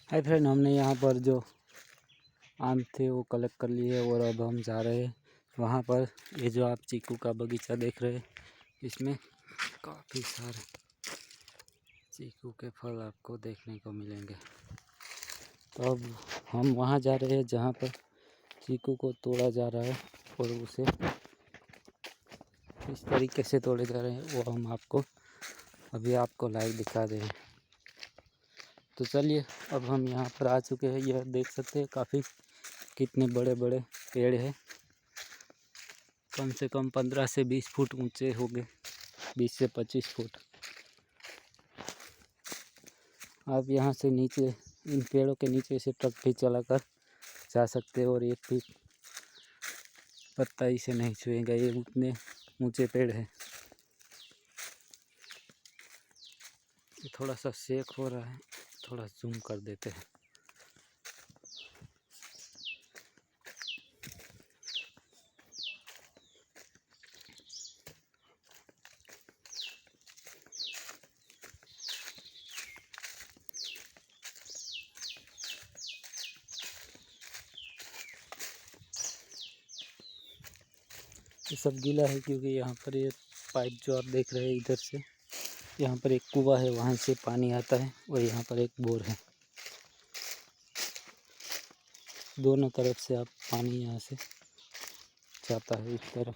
Hi friend, हमने यहाँ पर जो आम थे वो कलेक्ट कर लिए और अब हम जा रहे हैं वहाँ पर। ये जो आप चीकू का बगीचा देख रहे हैं, इसमें काफ़ी सारे चीकू के फल आपको देखने को मिलेंगे। तो अब हम वहाँ जा रहे हैं जहाँ पर चीकू को तोड़ा जा रहा है और उसे इस तरीके से तोड़े जा रहे हैं वो हम आपको लाइव दिखा रहे हैं। तो चलिए, अब हम यहाँ पर आ चुके हैं। यह देख सकते हैं काफ़ी कितने बड़े बड़े पेड़ हैं। कम से कम 15 से 20 फुट ऊंचे होंगे, 20 से 25 फुट। आप यहाँ से नीचे इन पेड़ों के नीचे से ट्रक भी चलाकर जा सकते हैं और एक भी पत्ता इसे नहीं छुएगा, ये उतने ऊंचे पेड़ हैं। थोड़ा सा शेक हो रहा है, थोड़ा जूम कर देते हैं। ये सब गीला है क्योंकि यहाँ पर ये पाइप जो आप देख रहे हैं इधर से, यहाँ पर एक कुआं है, वहाँ से पानी आता है और यहाँ पर एक बोर है। दोनों तरफ से आप पानी यहाँ से जाता है इस तरफ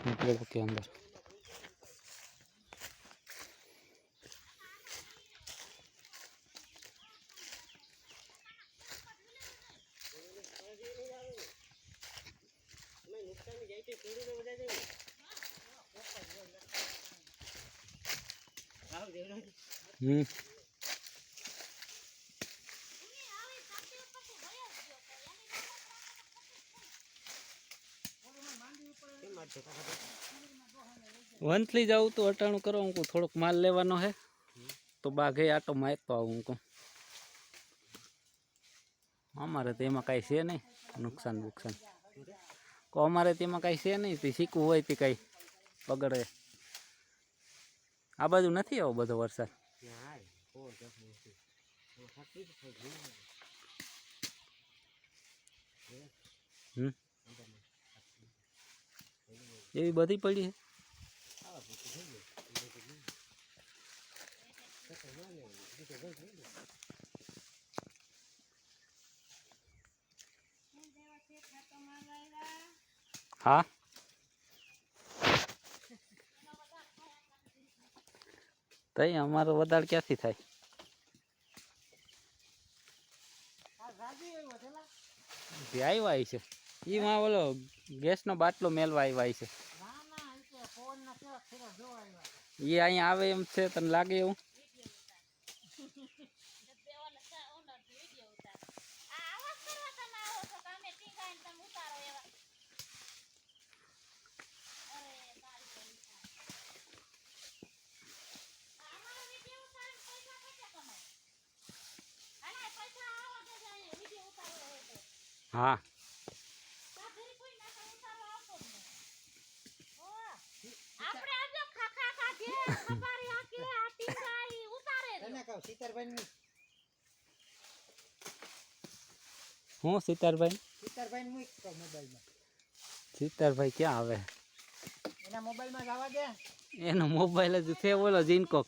पेड़ों के अंदर। वंथली जाऊँ तो अटाणु करो उनको थोड़ोक माल लेवानो है तो बाघे आटो मारतो आऊँ उनको। अमारे तो एमां कांई छे नहीं नुकसान बुकसान को, अमारे तो एमां कांई छे नहीं। शीकू होय ते कांई बगड़े। आ बाजू नथी आवो बधो वरसाद। एवी बधी पड़ी है। हाँ, तई अमारो वदाड़ क्यांथी थाय? આવ્યા છે ઈ માં ઓલો ગેસ નો બાટલો મેલવા આવ્યા છે। ઈ અહીંયા આવે એમ છે, તને લાગે એવું? हाँ, हूँ सीतार भाई क्या आवे एनो मोबाइल ज थे बोलो जिनको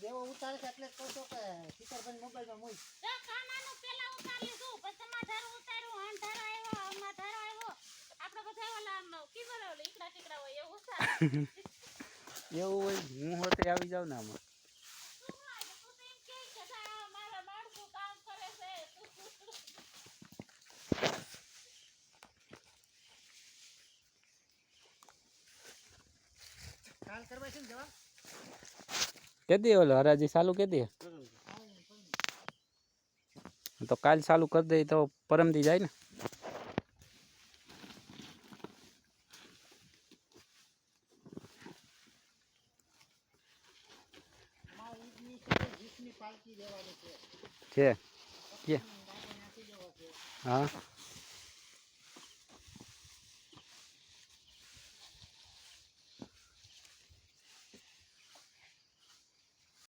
देवो उतारे છે એટલે કહો છો કે સીતારભાઈ મોબાઈલમાં મોઈ તે કાનાનો પેલા ઉતારી લીધું પછી સમાધાર ઉતાર્યું અંધારો આવ્યો અમાધારો આવ્યો આપણે બધા ઓલા કી બોલો ઈકડા ટીકડા હોય એવું ઉતાર એવું હોય। હું હોતે આવી જાવ ને આમાં મારા માણસો કામ કરે છે કાલ કરવા છે ને જવાબ कहती है हराजी चालू कहती है तो काल चालू कर दे तो परम दी जाए ना। छे हाँ